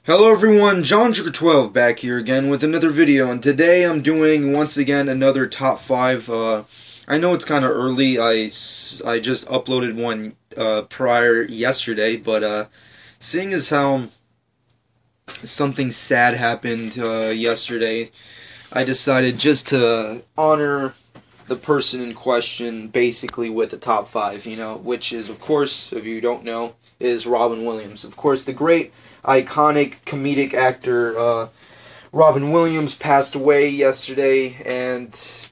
Hello everyone, John Sugar 12 back here again with another video, and today I'm doing once again another top 5. I know it's kind of early. I just uploaded one prior yesterday, but seeing as how something sad happened yesterday, I decided just to honor the person in question basically with the top 5, which is, of course, if you don't know, is Robin Williams. Of course, the great iconic comedic actor Robin Williams passed away yesterday, and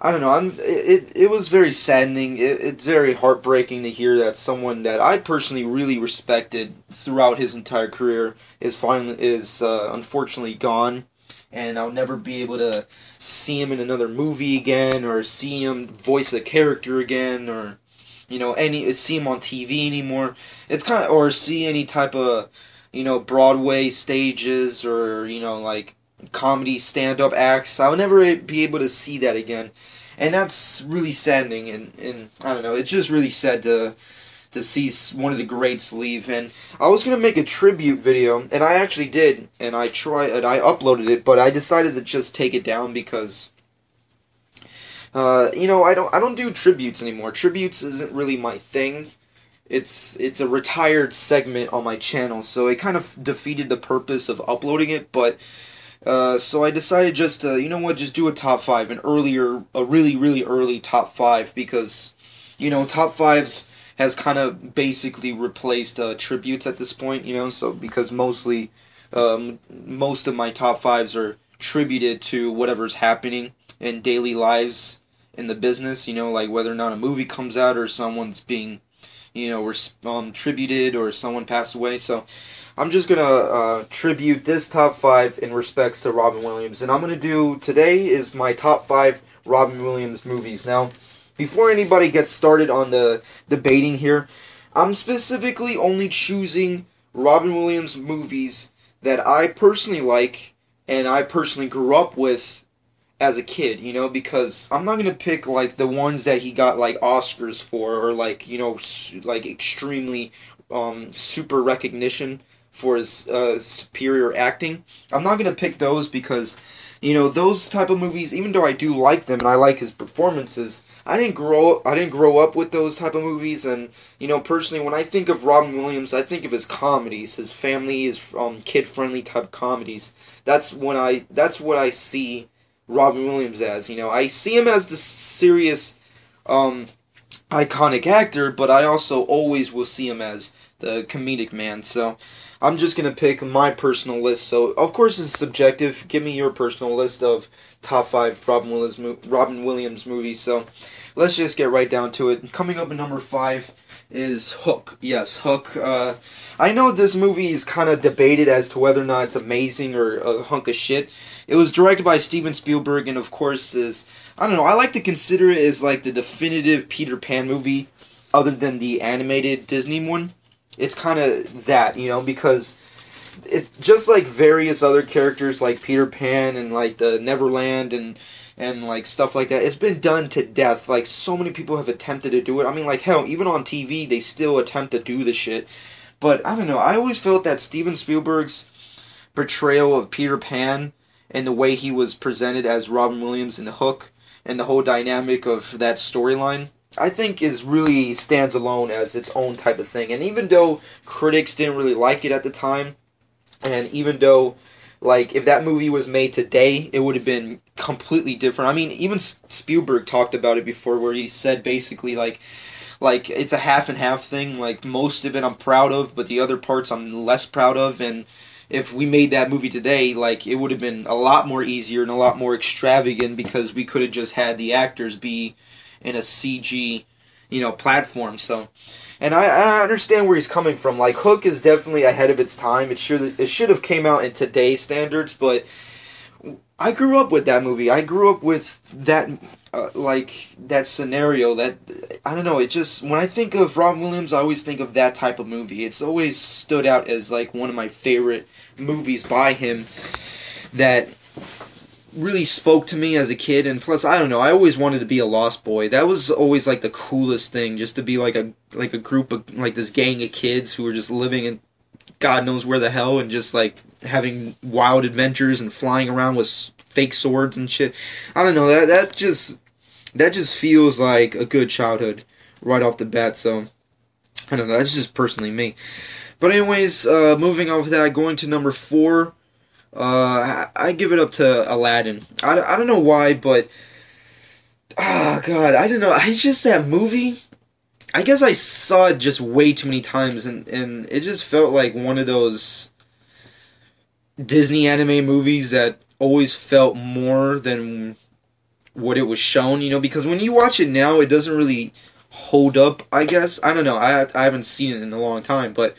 I don't know. It was very saddening. It's very heartbreaking to hear that someone that I personally really respected throughout his entire career is unfortunately gone, and I'll never be able to see him in another movie again, or see him voice a character again, or see him on TV anymore. It's kind of, or see any type of Broadway stages, or, like comedy stand-up acts. I'll never be able to see that again. And that's really saddening, and I don't know, it's just really sad to see one of the greats leave. And I was going to make a tribute video, and I actually did, and I uploaded it, but I decided to just take it down because I don't do tributes anymore. Tributes isn't really my thing. It's a retired segment on my channel, so it kind of defeated the purpose of uploading it. But so I decided just to, just do a top 5, a really, really early top 5, because top 5s has kind of basically replaced tributes at this point. So because most of my top 5s are tributed to whatever's happening in daily lives in the business. Like whether or not a movie comes out, or someone's being tributed, or someone passed away. So I'm just gonna tribute this top 5 in respects to Robin Williams, and I'm gonna do today is my top 5 Robin Williams movies. Now, before anybody gets started on the debating here, I'm specifically only choosing Robin Williams movies that I personally like and I personally grew up with as a kid, because I'm not gonna pick like the ones that he got like Oscars for, or like like extremely super recognition for his superior acting. I'm not gonna pick those because those type of movies, even though I do like them and I like his performances, I didn't grow up with those type of movies. And personally, when I think of Robin Williams, I think of his comedies, his family, his kid-friendly type comedies. That's what I see Robin Williams as. I see him as the serious, iconic actor, but I also always will see him as the comedic man. So I'm just gonna pick my personal list. So of course it's subjective. Give me your personal list of top 5 Robin Williams movies. So let's just get right down to it. Coming up at number 5 is Hook. Yes, Hook. I know this movie is kind of debated as to whether or not it's amazing or a hunk of shit. It was directed by Steven Spielberg, and of course I like to consider it as like the definitive Peter Pan movie, other than the animated Disney one. It's kind of that, because it just like various other characters like Peter Pan and like the Neverland and like stuff like that. It's been done to death. Like so many people have attempted to do it. I mean, like hell, even on TV they still attempt to do the shit. But I don't know. I always felt that Steven Spielberg's portrayal of Peter Pan and the way he was presented as Robin Williams in Hook, and the whole dynamic of that storyline, I think really stands alone as its own type of thing. And even though critics didn't really like it at the time, and even though, like, if that movie was made today, it would have been completely different. I mean, even Spielberg talked about it before, where he said basically, like it's a half and half thing. Like, most of it I'm proud of, but the other parts I'm less proud of. And if we made that movie today, like, it would have been a lot more easier and a lot more extravagant, because we could have just had the actors be in a CG, platform. So, and I understand where he's coming from. Like, Hook is definitely ahead of its time. It should have came out in today's standards, but I grew up with that movie. I grew up with that, that scenario. That, I don't know, it just, when I think of Robin Williams, I always think of that type of movie. It's always stood out as, like, one of my favorite movies by him that really spoke to me as a kid. And plus, I don't know, I always wanted to be a Lost Boy. That was always like the coolest thing, just to be like a group of, like, this gang of kids who were just living in God knows where the hell, and just like having wild adventures and flying around with fake swords and shit. I don't know, that just feels like a good childhood right off the bat. So I don't know, that's just personally me. But anyways, moving on with that, going to number 4, I give it up to Aladdin. I don't know why, but God, I don't know. It's just that movie. I guess I saw it just way too many times, and it just felt like one of those Disney anime movies that always felt more than what it was shown, you know, because when you watch it now, it doesn't really hold up, I guess. I don't know, I haven't seen it in a long time, but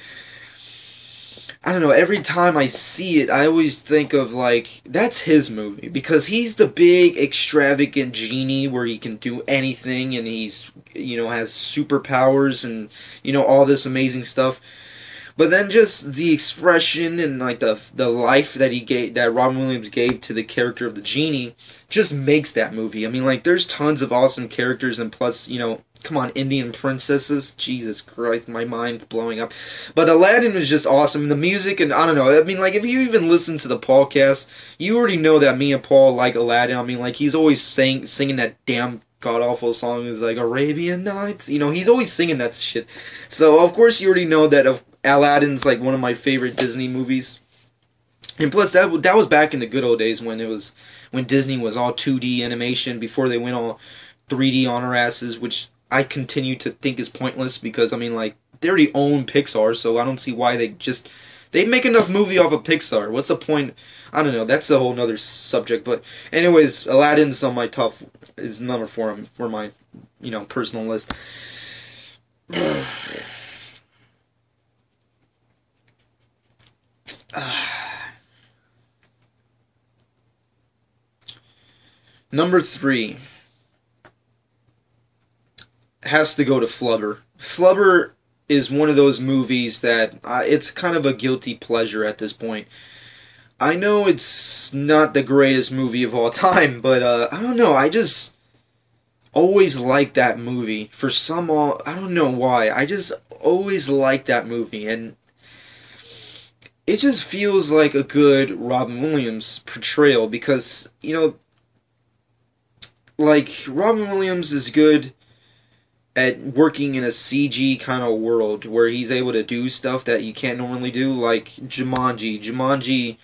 I don't know, every time I see it, I always think of, like, that's his movie, because he's the big, extravagant genie where he can do anything, and he's, you know, has superpowers, and, you know, all this amazing stuff. But then just the expression and, like, the life that he gave, that Robin Williams gave to the character of the genie, just makes that movie. I mean, like, there's tons of awesome characters, and plus, you know, come on, Indian princesses. Jesus Christ, my mind's blowing up. But Aladdin was just awesome. The music, and I don't know. I mean, like, if you even listen to the podcast, you already know that me and Paul like Aladdin. I mean, like, he's always singing that damn god-awful song. Is like Arabian Nights. You know, he's always singing that shit. So, of course, you already know that Aladdin's, like, one of my favorite Disney movies. And plus, that was back in the good old days when Disney was all 2D animation before they went all 3D on our asses, which I continue to think is pointless because, I mean, like, they already own Pixar, so I don't see why they make enough movie off of Pixar. What's the point? I don't know, that's a whole nother subject, but anyways, Aladdin's on my is number 4 for my, you know, personal list. Number 3 has to go to Flubber. Flubber is one of those movies that it's kind of a guilty pleasure at this point. I know it's not the greatest movie of all time, but I don't know, I just always liked that movie. I don't know why, I just always liked that movie, and it just feels like a good Robin Williams portrayal, because, you know, like, Robin Williams is good at working in a CG kind of world where he's able to do stuff that you can't normally do, like Jumanji.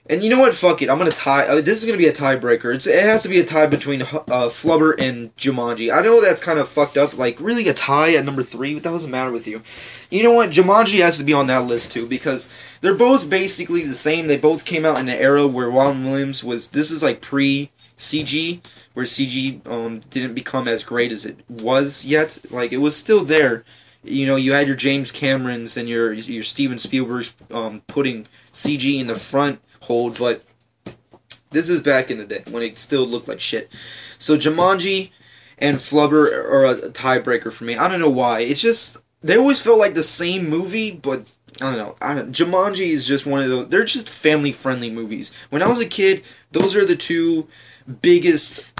And you know what? Fuck it. I'm gonna tie. This is gonna be a tiebreaker. It has to be a tie between Flubber and Jumanji. I know that's kind of fucked up. Like, really, a tie at number 3? What the hell does it matter with you? You know what? Jumanji has to be on that list too, because they're both basically the same. They both came out in an era where Robin Williams was. This is like pre-CG, where CG didn't become as great as it was yet. Like, it was still there. You know, you had your James Camerons and your Steven Spielbergs putting CG in the front hold, but this is back in the day when it still looked like shit. So Jumanji and Flubber are a tiebreaker for me. I don't know why. It's just, they always felt like the same movie, but I don't know. Jumanji is just one of those, they're just family-friendly movies. When I was a kid, those are the two biggest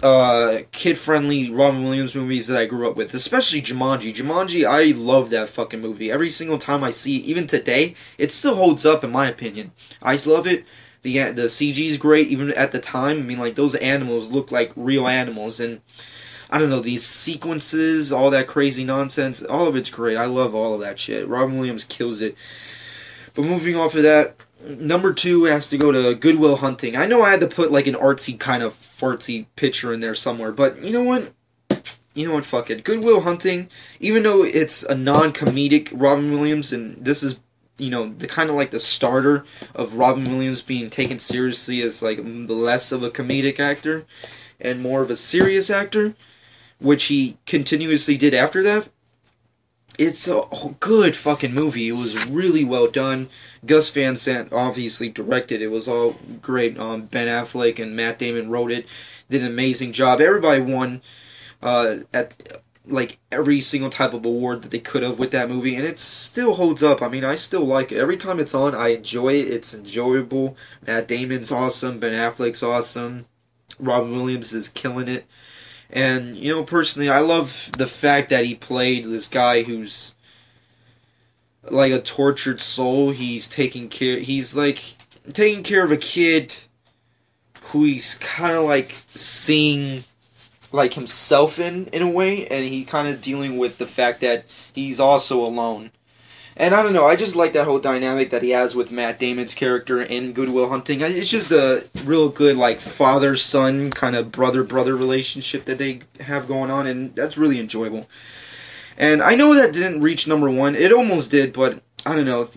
kid-friendly Robin Williams movies that I grew up with, especially Jumanji. Jumanji, I love that fucking movie. Every single time I see it, even today, it still holds up in my opinion. I love it. The CG is great, even at the time. I mean, like, those animals look like real animals, and I don't know, these sequences, all that crazy nonsense, all of it's great. I love all of that shit. Robin Williams kills it. But moving off of that, number 2 has to go to Good Will Hunting. I know I had to put like an artsy kind of fartsy picture in there somewhere, but you know what? Fuck it. Good Will Hunting, even though it's a non-comedic Robin Williams, and this is, you know, the kind of like the starter of Robin Williams being taken seriously as like less of a comedic actor and more of a serious actor, which he continuously did after that. It's a good fucking movie. It was really well done. Gus Van Sant obviously directed. It was all great. Ben Affleck and Matt Damon wrote it. Did an amazing job. Everybody won at like every single type of award that they could have with that movie, and it still holds up. I mean, I still like it. Every time it's on, I enjoy it. It's enjoyable. Matt Damon's awesome. Ben Affleck's awesome. Robin Williams is killing it. And, you know, personally, I love the fact that he played this guy who's like a tortured soul. He's like taking care of a kid who he's kind of like seeing like himself in a way, and he kind of dealing with the fact that he's also alone. And I don't know, I just like that whole dynamic that he has with Matt Damon's character in Good Will Hunting. It's just a real good, like, father-son kind of brother-brother relationship that they have going on, and that's really enjoyable. And I know that didn't reach number 1. It almost did, but I don't know.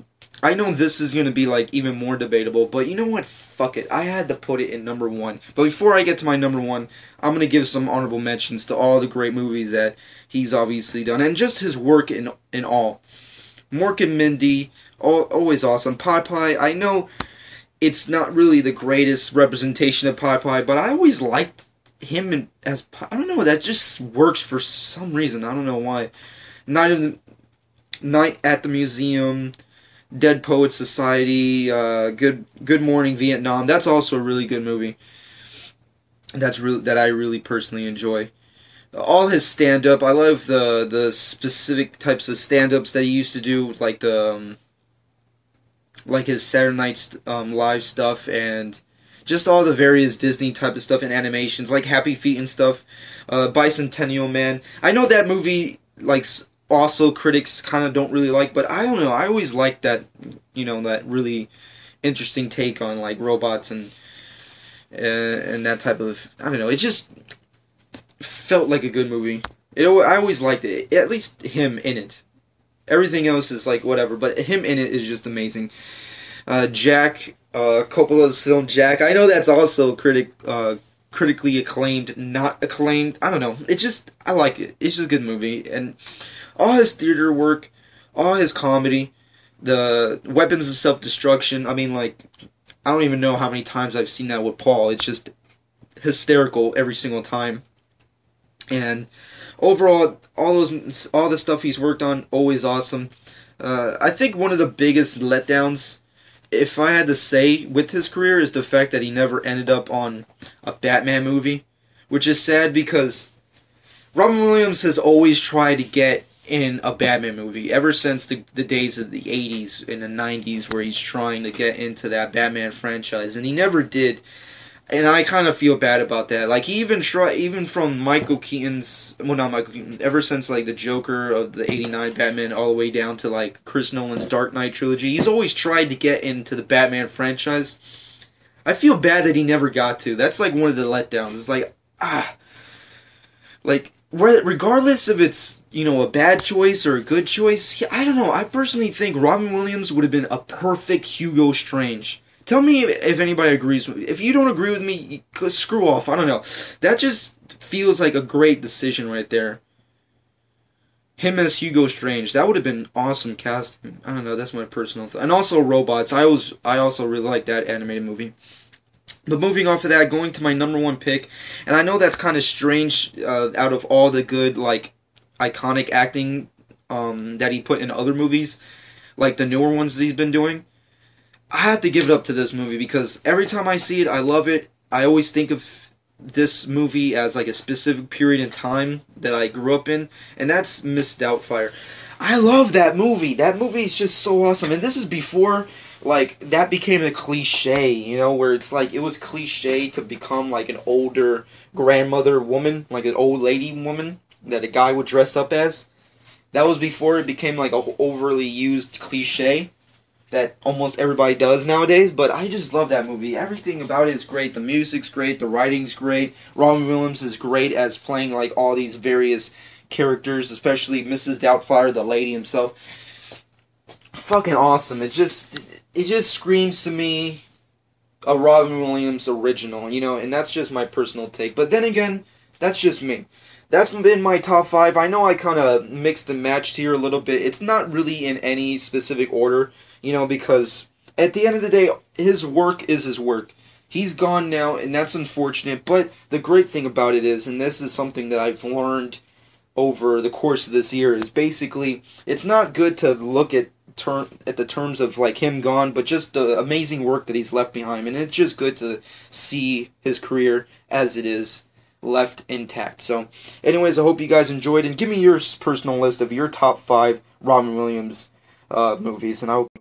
I know this is going to be, like, even more debatable, but you know what? Fuck it. I had to put it in number 1. But before I get to my number 1, I'm going to give some honorable mentions to all the great movies that he's obviously done, and just his work in all. Mork and Mindy, always awesome. Popeye, I know it's not really the greatest representation of Popeye, but I always liked him as, I don't know, that just works for some reason. I don't know why. Night at the Museum, Dead Poets Society, Good Morning Vietnam. That's also a really good movie. That I really personally enjoy. All his stand-up, I love the specific types of stand-ups that he used to do, like the like his Saturday Night Live stuff, and just all the various Disney type of stuff and animations, like Happy Feet and stuff. Bicentennial Man. I know that movie, like, also critics kind of don't really like, but I don't know. I always liked that, you know, that really interesting take on like robots and that type of, I don't know. It just felt like a good movie. I always liked it. At least him in it. Everything else is like whatever, but him in it is just amazing. Jack, Coppola's film Jack. I know that's also critically acclaimed, not acclaimed. I don't know. It's just, I like it. It's just a good movie. And all his theater work, all his comedy, the Weapons of Self-Destruction. I mean, like, I don't even know how many times I've seen that with Paul. It's just hysterical every single time. And overall, all the stuff he's worked on, always awesome. I think one of the biggest letdowns, if I had to say, with his career is the fact that he never ended up on a Batman movie, which is sad because Robin Williams has always tried to get in a Batman movie ever since the days of the 80s and the 90s, where he's trying to get into that Batman franchise, and he never did. And I kind of feel bad about that. Like, he even from Michael Keaton's, well, not Michael Keaton, ever since, like, the Joker of the 89 Batman all the way down to, like, Chris Nolan's Dark Knight trilogy, he's always tried to get into the Batman franchise. I feel bad that he never got to. That's, like, one of the letdowns. It's like, like, regardless if it's, you know, a bad choice or a good choice, I don't know. I personally think Robin Williams would have been a perfect Hugo Strange. Tell me if anybody agrees with me. If you don't agree with me, screw off. I don't know. That just feels like a great decision right there. Him as Hugo Strange. That would have been awesome casting. I don't know. That's my personal thought. And also Robots. I also really like that animated movie. But moving off of that, going to my number 1 pick. And I know that's kind of strange out of all the good, like, iconic acting that he put in other movies. Like the newer ones that he's been doing. I had to give it up to this movie because every time I see it, I love it. I always think of this movie as like a specific period in time that I grew up in, and that's Miss Doubtfire. I love that movie. That movie is just so awesome, and this is before, like, that became a cliche, you know, where it's like, it was cliche to become like an older grandmother woman, like an old lady woman that a guy would dress up as. That was before it became like a overly used cliche that almost everybody does nowadays, but I just love that movie. Everything about it is great. The music's great, the writing's great. Robin Williams is great as playing like all these various characters, especially Mrs. Doubtfire, the lady himself. Fucking awesome. It just screams to me a Robin Williams original, you know, and that's just my personal take. But then again, that's just me. That's been my top 5. I know I kind of mixed and matched here a little bit. It's not really in any specific order. You know, because at the end of the day, his work is his work. He's gone now, and that's unfortunate, but the great thing about it is, and this is something that I've learned over the course of this year, is basically, it's not good to look at the terms of, like, him gone, but just the amazing work that he's left behind, and it's just good to see his career as it is left intact. So, anyways, I hope you guys enjoyed, and give me your personal list of your top 5 Robin Williams movies, and I hope